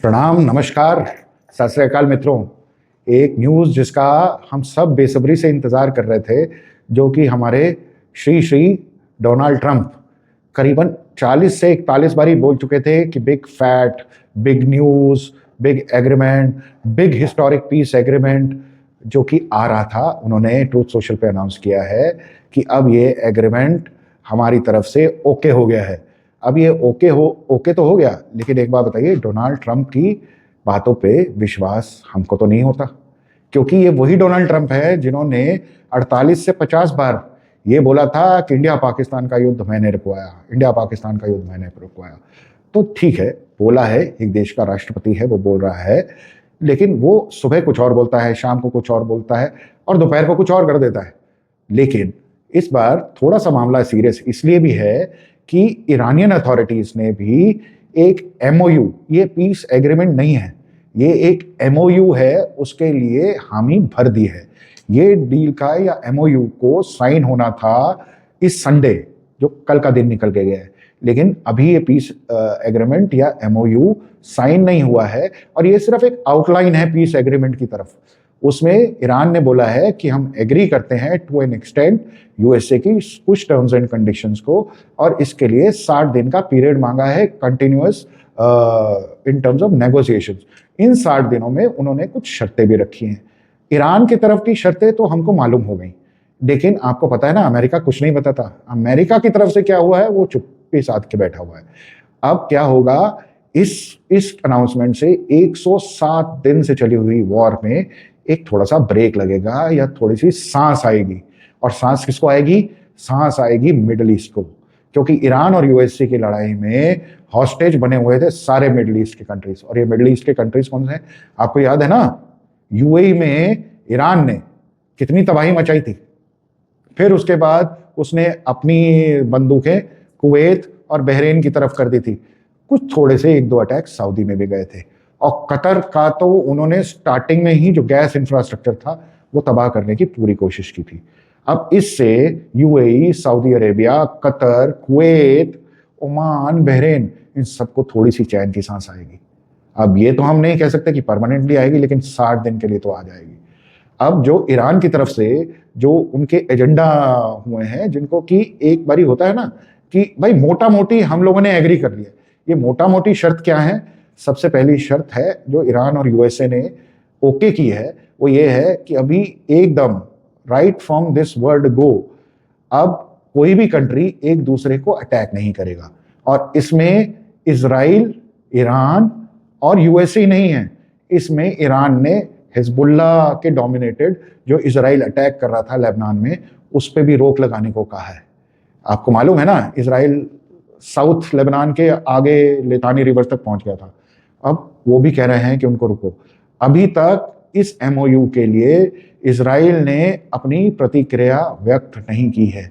प्रणाम, नमस्कार, सत श्री अकाल मित्रों। एक न्यूज़ जिसका हम सब बेसब्री से इंतज़ार कर रहे थे, जो कि हमारे श्री श्री डोनाल्ड ट्रंप करीबन 40 से 41 बारी बोल चुके थे कि big fat, big news, big agreement, big historic piece agreement जो कि आ रहा था। उन्होंने ट्रूथ सोशल पे अनाउंस किया है कि अब ये एग्रीमेंट हमारी तरफ से ओके हो गया है। अब ये ओके तो हो गया, लेकिन एक बात बताइए, डोनाल्ड ट्रंप की बातों पे विश्वास हमको तो नहीं होता, क्योंकि ये वही डोनाल्ड ट्रंप है जिन्होंने 48 से 50 बार ये बोला था कि इंडिया पाकिस्तान का युद्ध मैंने रुकवाया, इंडिया पाकिस्तान का युद्ध मैंने रुकवाया। तो ठीक है, बोला है, एक देश का राष्ट्रपति है, वो बोल रहा है, लेकिन वो सुबह कुछ और बोलता है, शाम को कुछ और बोलता है और दोपहर को कुछ और कर देता है। लेकिन इस बार थोड़ा सा मामला सीरियस इसलिए भी है कि ईरानियन अथॉरिटीज ने भी एक एमओयू, ये पीस एग्रीमेंट नहीं है, ये एक एमओयू है, उसके लिए हामी भर दी है। ये डील का या एमओयू को साइन होना था इस संडे, जो कल का दिन निकल के गया है, लेकिन अभी ये पीस एग्रीमेंट या एमओयू साइन नहीं हुआ है और ये सिर्फ एक आउटलाइन है पीस एग्रीमेंट की तरफ। उसमें ईरान ने बोला है कि हम एग्री करते हैं टू एन एक्सटेंट यूएसए की कुछ टर्म्स एंड कंडीशंस को, और इसके लिए 60 दिन का पीरियड मांगा है continuous in terms of negotiations. इन 60 दिनों में उन्होंने कुछ शर्तें भी रखी हैं। ईरान की तरफ की शर्तें तो हमको मालूम हो गई, लेकिन आपको पता है ना, अमेरिका कुछ नहीं बताता। अमेरिका की तरफ से क्या हुआ है वो चुप्पी साध के बैठा हुआ है। अब क्या होगा, इस अनाउंसमेंट से 107 दिन से चली हुई वॉर में एक थोड़ा सा ब्रेक लगेगा या थोड़ी सी सांस आएगी। और सांस किसको आएगी? सांस आएगी मिडिल ईस्ट को, क्योंकि ईरान और यूएसए की लड़ाई में हॉस्टेज बने हुए थे सारे मिडिल ईस्ट के कंट्रीज। और ये मिडिल ईस्ट के कंट्रीज कौन से? आपको याद है ना, यूएई में ईरान ने कितनी तबाही मचाई थी। फिर उसके बाद उसने अपनी बंदूकें कुवैत और बहरीन की तरफ कर दी थी। कुछ थोड़े से 1-2 अटैक सऊदी में भी गए थे, और कतर का तो उन्होंने स्टार्टिंग में ही जो गैस इंफ्रास्ट्रक्चर था वो तबाह करने की पूरी कोशिश की थी। अब इससे UAE, Saudi Arabia, Qatar, Kuwait, Oman, Bahrain, इन सबको थोड़ी सी चैन की सांस आएगी। अब ये तो हम नहीं कह सकते कि परमानेंटली आएगी, लेकिन 60 दिन के लिए तो आ जाएगी। अब जो ईरान की तरफ से जो उनके एजेंडा हुए हैं, जिनको कि एक बारी होता है ना कि भाई मोटा मोटी हम लोगों ने एग्री कर लिया, ये मोटा मोटी शर्त क्या है? सबसे पहली शर्त है जो ईरान और यूएसए ने ओके की है, वो ये है कि अभी एकदम right from this word go, अब कोई भी कंट्री एक दूसरे को अटैक नहीं करेगा। और इसमें इजराइल, ईरान और यूएसए नहीं है, इसमें ईरान ने हिजबुल्लाह के डोमिनेटेड जो इजराइल अटैक कर रहा था लेबनान में, उस पर भी रोक लगाने को कहा है। आपको मालूम है ना, इजराइल साउथ लेबनान के आगे लितानी रिवर तक पहुंच गया था। अब वो भी कह रहे हैं कि उनको रुको। अभी तक इस एमओयू के लिए इजराइल ने अपनी प्रतिक्रिया व्यक्त नहीं की है।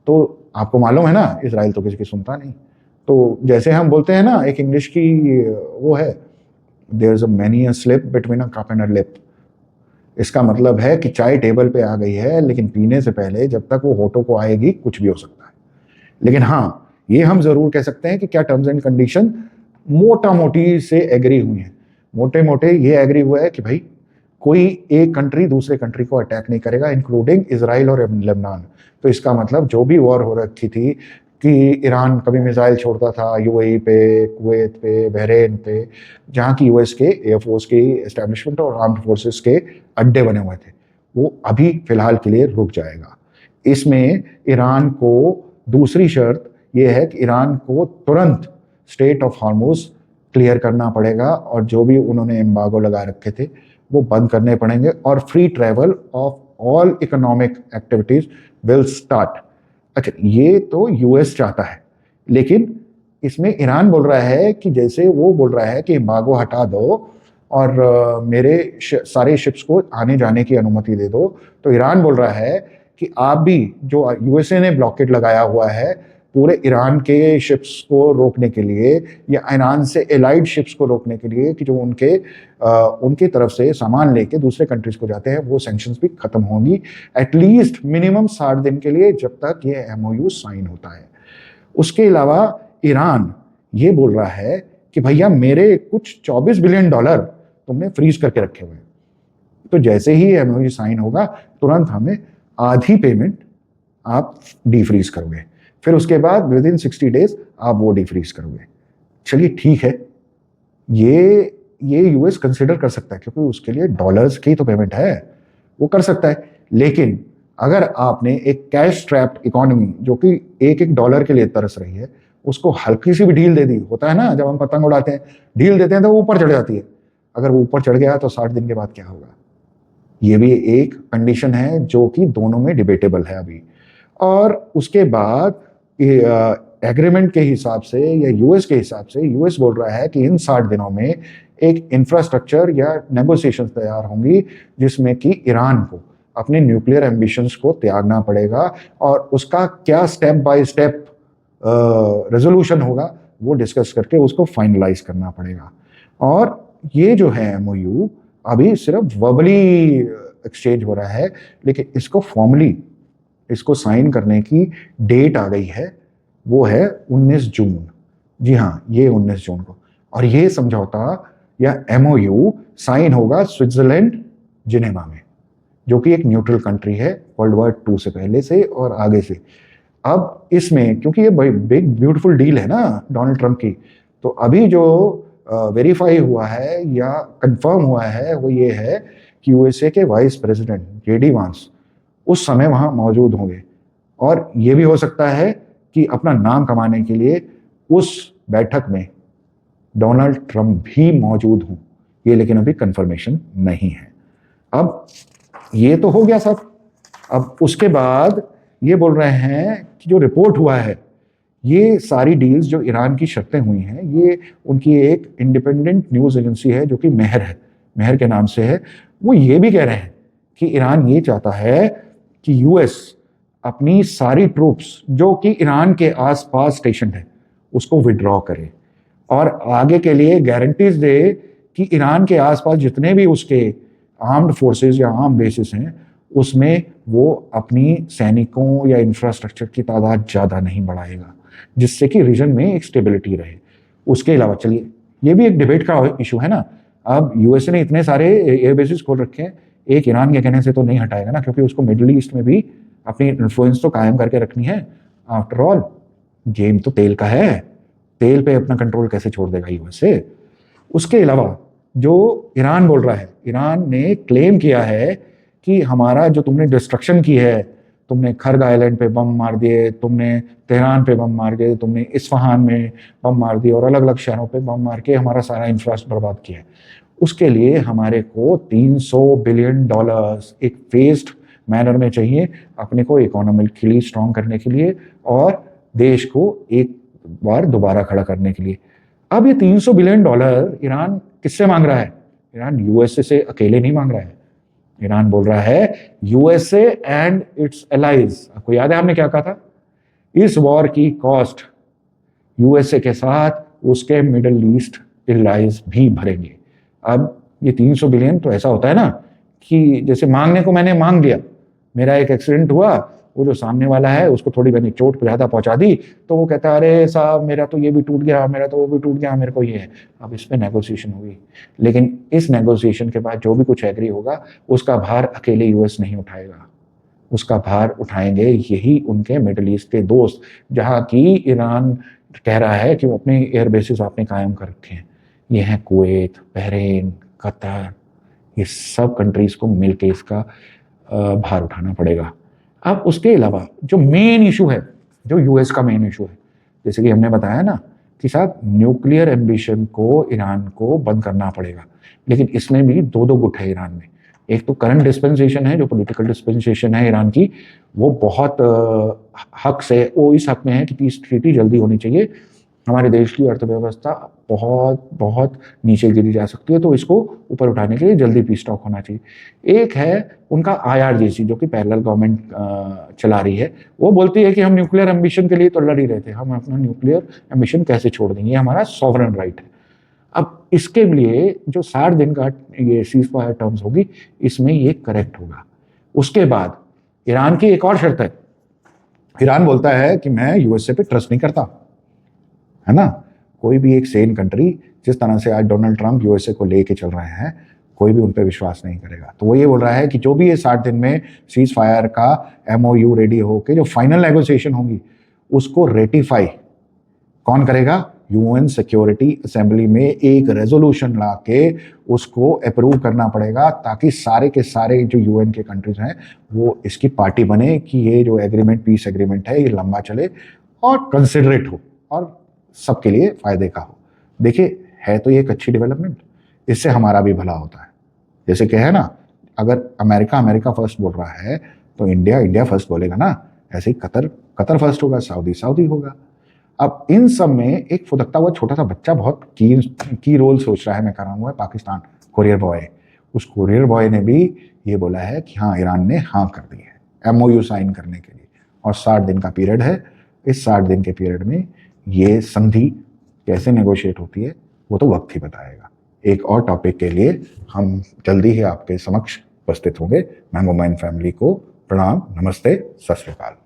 तो आपको मालूम है ना, इजराइल तो किसी की सुनता नहीं। तो जैसे हम बोलते हैं ना, एक इंग्लिश की वो है, there is a many a slip between a cup and a lip. इसका मतलब है कि चाय टेबल पे आ गई है, लेकिन पीने से पहले जब तक वो होठों को आएगी कुछ भी हो सकता है। लेकिन हाँ, ये हम जरूर कह सकते हैं कि क्या टर्म्स एंड कंडीशन मोटा मोटी से एग्री हुई हैं। मोटे मोटे ये एग्री हुआ है कि भाई कोई एक कंट्री दूसरे कंट्री को अटैक नहीं करेगा, इंक्लूडिंग इजराइल और लेबनान। तो इसका मतलब जो भी वॉर हो रखी थी कि ईरान कभी मिसाइल छोड़ता था यूएई पे, कुवैत पे, बहरीन पे, जहाँ की यूएस के एयरफोर्स की एस्टेब्लिशमेंट और आर्म्ड फोर्सेस के अड्डे बने हुए थे, वो अभी फिलहाल के लिए रुक जाएगा। इसमें ईरान को दूसरी शर्त यह है कि ईरान को तुरंत स्टेट ऑफ हॉर्मुज क्लियर करना पड़ेगा, और जो भी उन्होंने एम्बार्गो लगा रखे थे वो बंद करने पड़ेंगे, और free travel of all economic activities will start. अच्छा, ये तो यूएस चाहता है, लेकिन इसमें ईरान बोल रहा है कि जैसे वो बोल रहा है कि एम्बार्गो हटा दो और मेरे सारे शिप्स को आने जाने की अनुमति दे दो, तो ईरान बोल रहा है कि आप भी, जो यूएसए ने ब्लॉकेट लगाया हुआ है पूरे ईरान के शिप्स को रोकने के लिए या ईरान से एलाइड शिप्स को रोकने के लिए, कि जो उनके तरफ से सामान लेके दूसरे कंट्रीज को जाते हैं, वो सैंक्शंस भी खत्म होंगी एटलीस्ट मिनिमम 60 दिन के लिए, जब तक ये एमओयू साइन होता है। उसके अलावा ईरान ये बोल रहा है कि भैया मेरे कुछ 24 बिलियन डॉलर तुमने फ्रीज करके रखे हुए हैं, तो जैसे ही एमओयू साइन होगा तुरंत हमें आधी पेमेंट आप डीफ्रीज करोगे, फिर उसके बाद विद इन 60 डेज आप वो डीफ्रीज करोगे। चलिए ठीक है, ये यूएस कंसिडर कर सकता है क्योंकि उसके लिए डॉलर्स की तो पेमेंट है, वो कर सकता है। लेकिन अगर आपने एक कैश ट्रैप्ड इकोनॉमी जो कि एक एक डॉलर के लिए तरस रही है, उसको हल्की सी भी ढील दे दी, होता है ना जब हम पतंग उड़ाते हैं ढील देते हैं तो वो ऊपर चढ़ जाती है, अगर वो ऊपर चढ़ गया तो 60 दिन के बाद क्या होगा? ये भी एक कंडीशन है जो कि दोनों में डिबेटेबल है अभी। और उसके बाद एग्रीमेंट के हिसाब से या यूएस के हिसाब से यूएस बोल रहा है कि इन 60 दिनों में एक इंफ्रास्ट्रक्चर या नेगोशिएशन तैयार होंगी जिसमें कि ईरान को अपने न्यूक्लियर एम्बिशंस को त्यागना पड़ेगा और उसका क्या स्टेप बाय स्टेप रेजोल्यूशन होगा वो डिस्कस करके उसको फाइनलाइज करना पड़ेगा। और ये जो है एमओयू अभी सिर्फ वर्बली एक्सचेंज हो रहा है, लेकिन इसको फॉर्मली इसको साइन करने की डेट आ गई है, वो है 19 जून। जी हाँ, ये 19 जून को। और ये समझौता या एमओयू साइन होगा स्विट्जरलैंड जिनेवा में, जो कि एक न्यूट्रल कंट्री है वर्ल्ड वॉर 2 से पहले से और आगे से। अब इसमें क्योंकि ये बिग ब्यूटीफुल डील है ना डोनाल्ड ट्रंप की, तो अभी जो वेरीफाई हुआ है या कंफर्म हुआ है वो ये है कि यूएसए के वाइस प्रेसिडेंट जेडी वांस उस समय वहां मौजूद होंगे, और ये भी हो सकता है कि अपना नाम कमाने के लिए उस बैठक में डोनाल्ड ट्रंप भी मौजूद हों, ये लेकिन अभी कंफर्मेशन नहीं है। अब ये तो हो गया सब। अब उसके बाद ये बोल रहे हैं कि जो रिपोर्ट हुआ है, ये सारी डील्स जो ईरान की शर्तें हुई हैं, ये उनकी एक इंडिपेंडेंट न्यूज़ एजेंसी है जो कि मेहर है, मेहर के नाम से है, वो ये भी कह रहे हैं कि ईरान ये चाहता है कि यूएस अपनी सारी ट्रूप्स जो कि ईरान के आसपास स्टेशन है उसको विड्रॉ करे और आगे के लिए गारंटीज दे कि ईरान के आसपास जितने भी उसके आर्म्ड फोर्सेस या आर्म बेसिस हैं उसमें वो अपनी सैनिकों या इंफ्रास्ट्रक्चर की तादाद ज़्यादा नहीं बढ़ाएगा, जिससे कि रीजन में एक स्टेबिलिटी रहे। उसके अलावा चलिए, ये भी एक डिबेट का इशू है ना, अब यूएसए ने इतने सारे एयर बेसिस खोल रखे हैं, एक ईरान के कहने से तो नहीं हटाएगा ना, क्योंकि उसको मिडिल ईस्ट में भी अपनी इन्फ्लुएंस तो कायम करके रखनी है। आफ्टर ऑल गेम तो तेल का है, तेल पे अपना कंट्रोल कैसे छोड़ देगा यूएसए। उसके अलावा जो ईरान बोल रहा है, ईरान ने क्लेम किया है कि हमारा जो तुमने डिस्ट्रक्शन की है, तुमने खर्ग आइलैंड पे बम मार दिए, तुमने तेहरान पे बम मार दिए, तुमने इस्फहान में बम मार दिए और अलग अलग शहरों पे बम मार के हमारा सारा इंफ्रास्ट्रक्चर बर्बाद किया है, उसके लिए हमारे को 300 बिलियन डॉलर्स एक फेस्ड मैनर में चाहिए अपने को इकोनॉमिकली स्ट्रॉन्ग करने के लिए और देश को एक बार दोबारा खड़ा करने के लिए। अब ये 300 बिलियन डॉलर ईरान किससे मांग रहा है? ईरान यूएसए से अकेले नहीं मांग रहा है, ईरान बोल रहा है यूएसए एंड इट्स एलाइज। आपको याद है हमने क्या कहा था? इस वॉर की कॉस्ट यूएसए के साथ उसके मिडिल ईस्ट एलाइज भी भरेंगे। अब ये 300 बिलियन तो ऐसा होता है ना कि जैसे मांगने को मैंने मांग लिया, मेरा एक एक्सीडेंट हुआ, वो जो सामने वाला है उसको थोड़ी मैंने चोट ज़्यादा पहुंचा दी, तो वो कहता है अरे साहब मेरा तो ये भी टूट गया, मेरा तो वो भी टूट गया, मेरे को ये है। अब इस पे नेगोशिएशन हुई, लेकिन इस नेगोशिएशन के बाद जो भी कुछ एग्री होगा उसका भार अकेले यूएस नहीं उठाएगा, उसका भार उठाएंगे यही उनके मिडिल ईस्ट के दोस्त, जहाँ की ईरान कह रहा है कि वो अपने एयर बेसिस आपने कायम कर रखे हैं। ये हैं कुवैत, बहरीन, कतर, ये सब कंट्रीज को मिलके इसका भार उठाना पड़ेगा। अब उसके अलावा जो मेन इशू है, जो यूएस का मेन इशू है, जैसे कि हमने बताया ना कि साहब न्यूक्लियर एम्बिशन को ईरान को बंद करना पड़ेगा, लेकिन इसमें भी दो दो गुट है ईरान में। एक तो करंट डिस्पेंसेशन है, जो पॉलिटिकल डिस्पेंसेशन है ईरान की, वो बहुत हक से, वो इस हक में है कि पीस ट्रीटी जल्दी होनी चाहिए, हमारे देश की अर्थव्यवस्था बहुत बहुत नीचे गिरी जा सकती है, तो इसको ऊपर उठाने के लिए जल्दी पीस टॉक होना चाहिए। एक है उनका आईआरजीसी, जो कि पैरेलल गवर्नमेंट चला रही है, वो बोलती है कि हम न्यूक्लियर एम्बिशन के लिए तो लड़ ही रहे थे, हम अपना न्यूक्लियर एम्बिशन कैसे छोड़ देंगे, हमारा सॉवरन राइट है। अब इसके लिए जो 60 दिन का ये सीज फायर टर्म्स होगी, इसमें ये करेक्ट होगा। उसके बाद ईरान की एक और शर्त है, ईरान बोलता है कि मैं यूएसए पे ट्रस्ट नहीं करता, है ना, कोई भी एक सेन कंट्री जिस तरह से आज डोनाल्ड ट्रंप यूएसए को लेके चल रहे हैं, कोई भी उन पर विश्वास नहीं करेगा। तो वो ये बोल रहा है कि जो भी ये 60 दिन में सीज फायर का MOU रेडी होके जो फाइनल नेगोशिएशन होंगी उसको रेटिफाई कौन करेगा? यूएन सिक्योरिटी असेंबली में एक रेजोल्यूशन ला के उसको अप्रूव करना पड़ेगा, ताकि सारे के सारे जो यूएन के कंट्रीज हैं वो इसकी पार्टी बने कि ये जो एग्रीमेंट, पीस एग्रीमेंट है, ये लंबा चले और कंसिडरेट हो और सबके लिए फायदे का हो। देखिए, है तो ये एक अच्छी डेवलपमेंट, इससे हमारा भी भला होता है। जैसे कि है ना, अगर अमेरिका फर्स्ट बोल रहा है तो इंडिया फर्स्ट बोलेगा ना, ऐसे ही कतर फर्स्ट होगा, सऊदी होगा। अब इन सब में एक फुदकता हुआ छोटा सा बच्चा बहुत की रोल सोच रहा है, मैं कर रहा हूँ, पाकिस्तान, कुरियर बॉय। उस कुरियर बॉय ने भी ये बोला है कि हाँ, ईरान ने हाँ कर दी है MOU साइन करने के लिए, और 60 दिन का पीरियड है। इस 60 दिन के पीरियड में ये संधि कैसे नेगोशिएट होती है वो तो वक्त ही बताएगा। एक और टॉपिक के लिए हम जल्दी ही आपके समक्ष उपस्थित होंगे। मैंगो माइन फैमिली को प्रणाम, नमस्ते, सत श्री अकाल।